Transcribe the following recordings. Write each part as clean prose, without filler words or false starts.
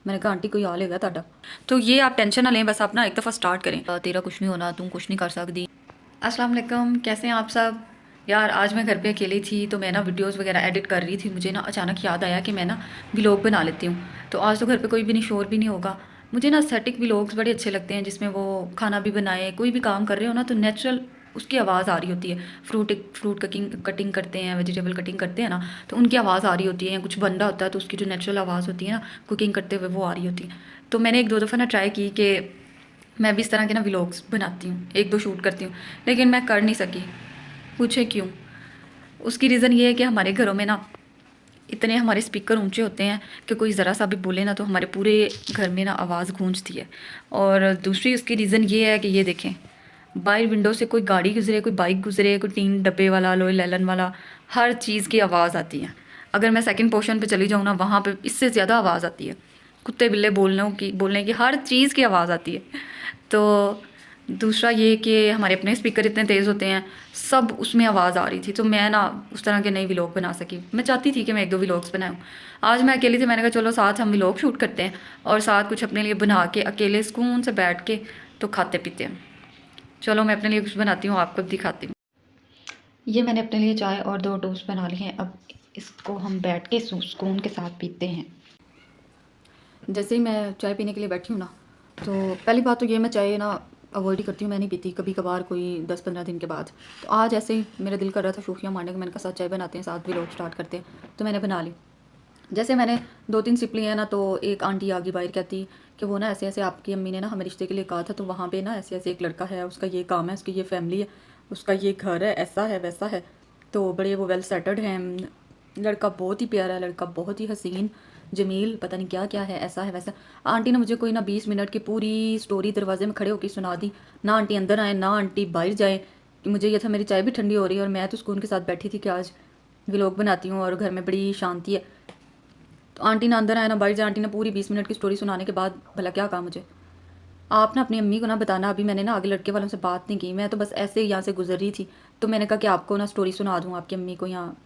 मैंने कहा आंटी कोई आ लेगा ताड़ा। तो ये आप टेंशन ना लें, बस आप ना एक दफ़ा स्टार्ट करें। तेरा कुछ नहीं होना, तुम कुछ नहीं कर सकती। अस्सलाम वालेकुम, कैसे हैं आप सब। यार आज मैं घर पे अकेली थी तो मैं ना वीडियोस वगैरह एडिट कर रही थी। मुझे ना अचानक याद आया कि मैं ना व्लॉग बना लेती हूँ। तो आज तो घर पे कोई भी नहीं, शोर भी नहीं होगा। मुझे ना एस्थेटिक व्लॉग्स बड़े अच्छे लगते हैं जिसमें वो खाना भी बनाए, कोई भी काम कर रहे हो ना तो नेचुरल उसकी आवाज़ आ रही होती है। फ्रूट कटिंग कटिंग करते हैं, वेजिटेबल कटिंग करते हैं ना, तो उनकी आवाज़ आ रही होती है। या कुछ बन रहा होता है तो उसकी जो नेचुरल आवाज़ होती है ना कुकिंग करते हुए, वो आ रही होती है। तो मैंने एक दो दफ़ा ना ट्राई की कि मैं भी इस तरह के ना व्लॉग्स बनाती हूँ, एक दो शूट करती हूँ, लेकिन मैं कर नहीं सकी। पूछे क्यों? उसकी रीज़न ये है कि हमारे घरों में ना इतने हमारे स्पीकर ऊंचे होते हैं कि कोई ज़रा सा भी बोले ना तो हमारे पूरे घर में ना आवाज़ गूंजती है। और दूसरी उसकी रीज़न ये है कि ये देखें, बाहर विंडो से कोई गाड़ी गुजरे, कोई बाइक गुजरे, कोई टीन डब्बे वाला, लोहे लैलन वाला, हर चीज़ की आवाज़ आती है। अगर मैं सेकंड पोर्शन पे चली जाऊँ ना, वहाँ पे इससे ज़्यादा आवाज़ आती है। कुत्ते बिल्ले बोलने की हर चीज़ की आवाज़ आती है। तो दूसरा ये कि हमारे अपने स्पीकर इतने तेज़ होते हैं, सब उसमें आवाज़ आ रही थी। तो मैं ना उस तरह के नई व्लॉग बना सकी। मैं चाहती थी कि मैं एक दो व्लॉग्स बनाऊँ। आज मैं अकेली थी, मैंने कहा चलो साथ हम व्लॉग शूट करते हैं और साथ कुछ अपने लिए बना के अकेले सुकून से बैठ के तो खाते पीते हैं। चलो मैं अपने लिए कुछ बनाती हूँ, आपको दिखाती हूँ। ये मैंने अपने लिए चाय और दो टोस्ट बना लिए हैं। अब इसको हम बैठ के सुकून के साथ पीते हैं। जैसे ही मैं चाय पीने के लिए बैठी हूँ ना, तो पहली बात तो ये, मैं चाय ना अवॉइड ही करती हूँ, मैं नहीं पीती, कभी कभार कोई 10-15 दिन के बाद। तो आज ऐसे ही मेरा दिल कर रहा था शूखियाँ मारने का, मैंने कहा साथ चाय बनाते हैं, साथ भी लोग स्टार्ट करते हैं, तो मैंने बना ली। जैसे मैंने 2-3 सिप लिए हैं ना, तो एक आंटी आ गई बाहर, कहती कि वो ना ऐसे ऐसे आपकी अम्मी ने ना हमें रिश्ते के लिए कहा था, तो वहाँ पे ना ऐसे ऐसे एक लड़का है, उसका ये काम है, उसकी ये फैमिली है, उसका ये घर है, ऐसा है वैसा है। तो बड़े वो वेल सेटल्ड हैं, लड़का बहुत ही प्यारा है, लड़का बहुत ही हसीन जमील, पता नहीं क्या क्या है, ऐसा है वैसा। आंटी ने मुझे कोई ना 20 मिनट की पूरी स्टोरी दरवाजे में खड़े होकर सुना दी। ना आंटी अंदर आए, ना आंटी बाहर जाए। कि मुझे ये था मेरी चाय भी ठंडी हो रही है और मैं तो सुकून के साथ बैठी थी कि आज व्लॉग बनाती हूँ और घर में बड़ी शांति है। तो आंटी ना अंदर आए ना बाहर जाए, आंटी ने पूरी 20 मिनट की स्टोरी सुनाने के बाद भला क्या कहा मुझे। आप ना अपनी अम्मी को ना बताना, अभी मैंने ना आगे लड़के वालों से बात नहीं की, मैं तो बस ऐसे ही यहाँ से गुजर रही थी, तो मैंने कहा कि आपको ना स्टोरी सुना दूँ आपकी अम्मी को यहाँ।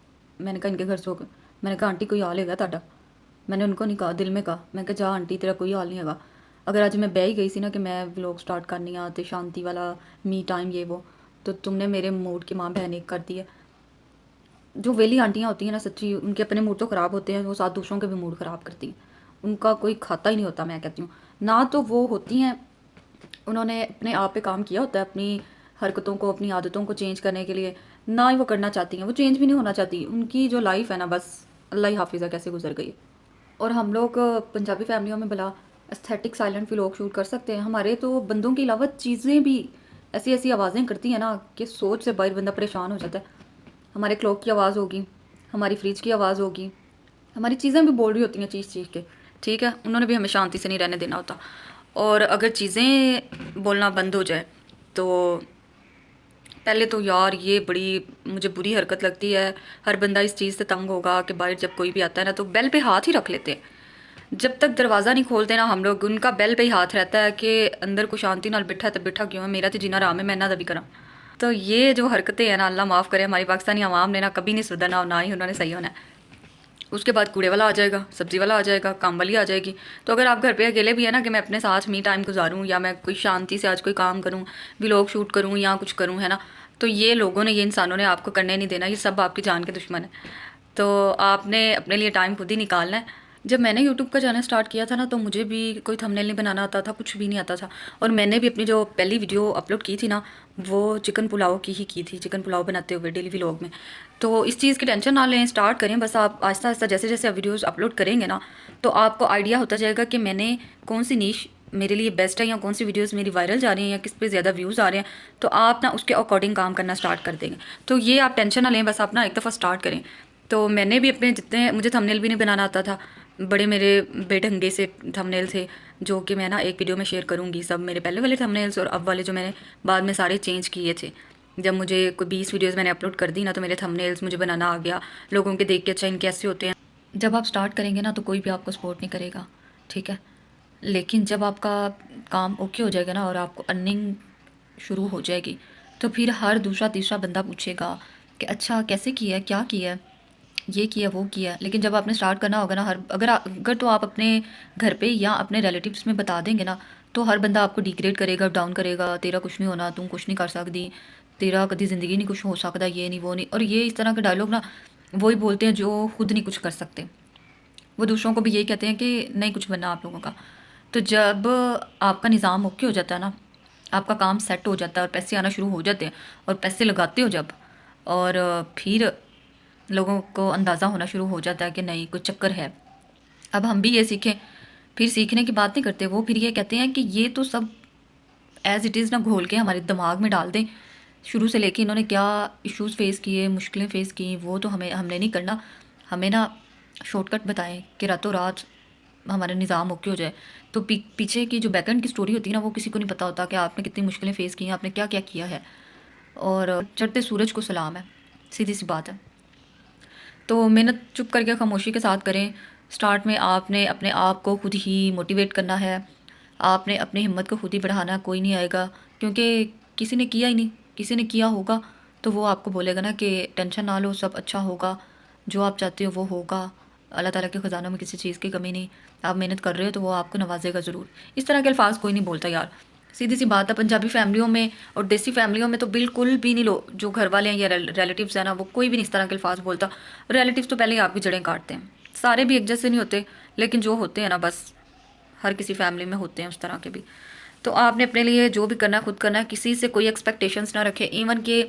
मैंने कहा इनके घर से होकर, मैंने कहा आंटी कोई हाल हैगा ताड़ा। मैंने उनको नहीं कहा, दिल में कहा, मैं कहा जा आंटी तेरा कोई हाल नहीं हैगा। अगर आज मैं बह ही गई सी ना कि मैं व्लॉग स्टार्ट करनी आ तो शांति वाला मी टाइम ये वो, तो तुमने मेरे मूड की माँ बहन एक कर दी है। जो वेली आंटियाँ होती हैं ना, सच्ची उनके अपने मूड तो ख़राब होते हैं, वो साथ दूसरों के भी मूड ख़राब करती हैं। उनका कोई खाता ही नहीं होता, मैं कहती हूँ। ना तो वो होती हैं, उन्होंने अपने आप पे काम किया होता है अपनी हरकतों को, अपनी आदतों को चेंज करने के लिए, ना ही वो करना चाहती हैं, वो चेंज भी नहीं होना चाहती। उनकी जो लाइफ है ना, बस अल्लाह ही हाफिज़ा कैसे गुजर गई। और हम लोग पंजाबी फैमिलियों में भला एस्थेटिक साइलेंट व्लॉग शूट कर सकते हैं। हमारे तो बंदों के अलावा चीज़ें भी ऐसी ऐसी आवाज़ें करती हैं ना कि सोच से बाहर बंदा परेशान हो जाता है। हमारे क्लॉक की आवाज़ होगी, हमारी फ्रिज की आवाज़ होगी, हमारी चीज़ें भी बोल रही होती हैं चीज़ चीज़ के। ठीक है, उन्होंने भी हमें शांति से नहीं रहने देना होता। और अगर चीज़ें बोलना बंद हो जाए तो पहले तो यार ये बड़ी मुझे बुरी हरकत लगती है। हर बंदा इस चीज़ से तंग होगा कि बाहर जब कोई भी आता है ना तो बेल पे हाथ ही रख लेते हैं। जब तक दरवाज़ा नहीं खोलते ना हम लोग, उनका बेल पे ही हाथ रहता है कि अंदर को शांति नाल बिठा तो बिठा क्यों है, मेरा तो जीना आराम है, मैं ना दबी करा। तो ये जो हरकतें हैं ना, अल्लाह माफ़ करे, हमारी पाकिस्तानी आवाम ने ना कभी नहीं सुधरना और ना ही उन्होंने सही होना है। उसके बाद कूड़े वाला आ जाएगा, सब्ज़ी वाला आ जाएगा, काम वाली आ जाएगी। तो अगर आप घर पे अकेले भी है ना कि मैं अपने साथ मी टाइम गुजारूँ या मैं कोई शांति से आज कोई काम करूँ, व्लॉग शूट करूँ या कुछ करूँ, है ना, तो ये लोगों ने, ये इंसानों ने आपको करने नहीं देना। ये सब आपकी जान के दुश्मन है। तो आपने अपने लिए टाइम खुद ही निकालना है। जब मैंने यूट्यूब का चैनल स्टार्ट किया था ना, तो मुझे भी कोई थंबनेल नहीं बनाना आता था, कुछ भी नहीं आता था। और मैंने भी अपनी जो पहली वीडियो अपलोड की थी ना, वो चिकन पुलाव की ही की थी, चिकन पुलाव बनाते हुए डेली व्लॉग में। तो इस चीज़ की टेंशन ना लें, स्टार्ट करें बस आप आहिस्ता आहिस्ता। जैसे जैसे आप वीडियोज़ अपलोड करेंगे ना, तो आपको आइडिया होता जाएगा कि मैंने कौन सी नीश मेरे लिए बेस्ट है या कौन सी वीडियोस मेरी वायरल जा रही हैं या किस पे ज़्यादा व्यूज़ आ रहे हैं। तो आप ना उसके अकॉर्डिंग काम करना स्टार्ट कर देंगे। तो ये आप टेंशन ना लें, बस आप ना एक दफ़ा स्टार्ट करें। तो मैंने भी अपने जितने, मुझे थंबनेल भी नहीं बनाना आता था, बड़े मेरे बेढंगे से थंबनेल थे जो कि मैं ना एक वीडियो में शेयर करूँगी, सब मेरे पहले वाले थंबनेल्स और अब वाले जो मैंने बाद में सारे चेंज किए थे। जब मुझे कोई 20 वीडियोस मैंने अपलोड कर दी ना, तो मेरे थंबनेल्स मुझे बनाना आ गया, लोगों के देख के अच्छा इनके ऐसे होते हैं। जब आप स्टार्ट करेंगे ना तो कोई भी आपको सपोर्ट नहीं करेगा, ठीक है। लेकिन जब आपका काम ओके हो जाएगा ना और आपको अर्निंग शुरू हो जाएगी, तो फिर हर दूसरा तीसरा बंदा पूछेगा कि अच्छा कैसे किया है, क्या किया है। ये किया वो किया, लेकिन जब आपने स्टार्ट करना होगा ना, हर अगर तो आप अपने घर पे या अपने रिलेटिव्स में बता देंगे ना, तो हर बंदा आपको डिग्रेड करेगा, डाउन करेगा, तेरा कुछ नहीं होना, तुम कुछ नहीं कर सकती, तेरा कभी ज़िंदगी नहीं कुछ हो सकता, ये नहीं वो नहीं। और ये इस तरह के डायलॉग ना वही बोलते हैं जो खुद नहीं कुछ कर सकते। वो दूसरों को भी यही कहते हैं कि नहीं कुछ बनना आप लोगों का। तो जब आपका निज़ाम ओके हो जाता है ना, आपका काम सेट हो जाता है और पैसे आना शुरू हो जाते हैं, और पैसे लगाते हो जब, और फिर लोगों को अंदाज़ा होना शुरू हो जाता है कि नहीं कुछ चक्कर है, अब हम भी ये सीखें। फिर सीखने की बात नहीं करते वो, फिर ये कहते हैं कि ये तो सब एज़ इट इज़ ना घोल के हमारे दिमाग में डाल दें। शुरू से लेके इन्होंने क्या इश्यूज़ फेस किए, मुश्किलें फेस की, वो तो हमने नहीं करना। हमें ना शॉर्टकट बताएं कि रातों रात हमारा निज़ाम ओके हो जाए। तो पीछे की जो बैकएंड की स्टोरी होती है ना, वो किसी को नहीं पता होता कि आपने कितनी मुश्किलें फेस की हैं, आपने क्या क्या किया है। और चढ़ते सूरज को सलाम है, सीधी सी बात है। तो मेहनत चुप करके खामोशी के साथ करें। स्टार्ट में आपने अपने आप को खुद ही मोटिवेट करना है, आपने अपनी हिम्मत को खुद ही बढ़ाना, कोई नहीं आएगा, क्योंकि किसी ने किया ही नहीं। किसी ने किया होगा तो वो आपको बोलेगा ना कि टेंशन ना लो, सब अच्छा होगा, जो आप चाहते हो वो होगा, अल्लाह ताला के ख़जानों में किसी चीज़ की कमी नहीं, आप मेहनत कर रहे हो तो वो आपको नवाजेगा ज़रूर। इस तरह के अल्फाज कोई नहीं बोलता यार, सीधी सी बात है। पंजाबी फैमिलियों में और देसी फैमिलियों में तो बिल्कुल भी नहीं, लोग जो घर वाले हैं या रिलेटिव्स हैं ना, वो कोई भी नहीं इस तरह के अल्फाज बोलता। रिलेटिव्स तो पहले ही आपकी जड़ें काटते हैं। सारे भी एक जैसे नहीं होते, लेकिन जो होते हैं ना, बस हर किसी फैमिली में होते हैं उस तरह के भी। तो आपने अपने लिए जो भी करना है खुद करना है, किसी से कोई एक्सपेक्टेशंस ना रखें। इवन के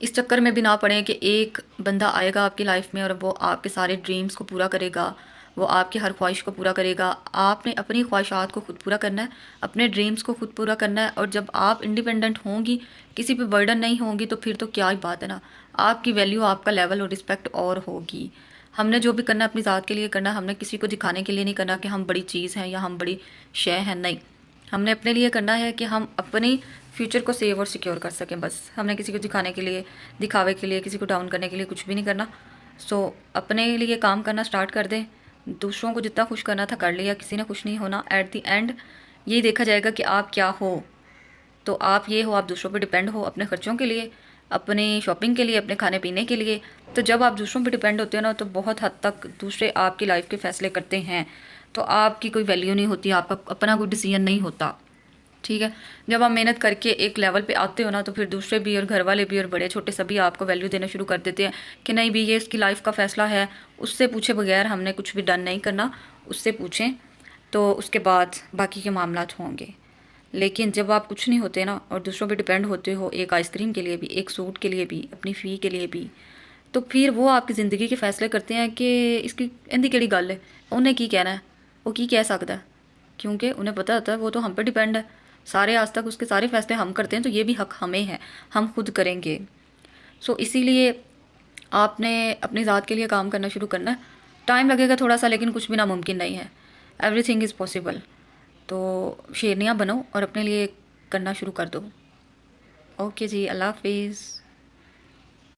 इस चक्कर में भी ना पड़े कि एक बंदा आएगा आपकी लाइफ में और वो आपके सारे ड्रीम्स को पूरा करेगा, वो आपकी हर ख्वाहिश को पूरा करेगा। आपने अपनी ख्वाहिशात को खुद पूरा करना है, अपने ड्रीम्स को खुद पूरा करना है। और जब आप इंडिपेंडेंट होंगी, किसी पे बर्डन नहीं होंगी, तो फिर तो क्या ही बात है ना, आपकी वैल्यू, आपका लेवल और रिस्पेक्ट और होगी। हमने जो भी करना है अपनी ज़ात के लिए करना है, हमने किसी को दिखाने के लिए नहीं करना कि हम बड़ी चीज़ हैं या हम बड़ी शय हैं, नहीं। हमने अपने लिए करना है कि हम अपनी फ्यूचर को सेव और सिक्योर कर सकें। बस हमने किसी को दिखाने के लिए, दिखावे के लिए, किसी को डाउन करने के लिए कुछ भी नहीं करना। सो अपने लिए काम करना स्टार्ट कर दें। दूसरों को जितना खुश करना था कर लिया, किसी ने खुश नहीं होना। एट द एंड यही देखा जाएगा कि आप क्या हो। तो आप ये हो, आप दूसरों पर डिपेंड हो अपने ख़र्चों के लिए, अपनी शॉपिंग के लिए, अपने खाने पीने के लिए। तो जब आप दूसरों पर डिपेंड होते हैं ना, तो बहुत हद तक दूसरे आपकी लाइफ के फ़ैसले करते हैं, तो आपकी कोई वैल्यू नहीं होती, आपका अपना कोई डिसीजन नहीं होता। ठीक है। जब आप मेहनत करके एक लेवल पे आते हो ना, तो फिर दूसरे भी और घर वाले भी और बड़े छोटे सभी आपको वैल्यू देना शुरू कर देते हैं कि नहीं भी ये इसकी लाइफ का फ़ैसला है, उससे पूछे बगैर हमने कुछ भी डन नहीं करना, उससे पूछें तो उसके बाद बाकी के मामलात होंगे। लेकिन जब आप कुछ नहीं होते ना और दूसरों पे डिपेंड होते हो, एक आइसक्रीम के लिए भी, एक सूट के लिए भी, अपनी फ़ी के लिए भी, तो फिर वो आपकी ज़िंदगी के फ़ैसले करते हैं कि इसकी इंदी केड़ी गल है, उन्हें की कहना है, वो की कह सकता है, क्योंकि उन्हें पता होता है वो तो हम पे डिपेंड है। सारे आज तक उसके सारे फैसले हम करते हैं, तो ये भी हक हमें है, हम खुद करेंगे। सो इसीलिए आपने अपनी ज़ात के लिए काम करना शुरू करना है। टाइम लगेगा थोड़ा सा, लेकिन कुछ भी नामुमकिन नहीं है। Everything is possible. तो शेरनियाँ बनो और अपने लिए करना शुरू कर दो। ओके जी, अल्लाह हाफिज़।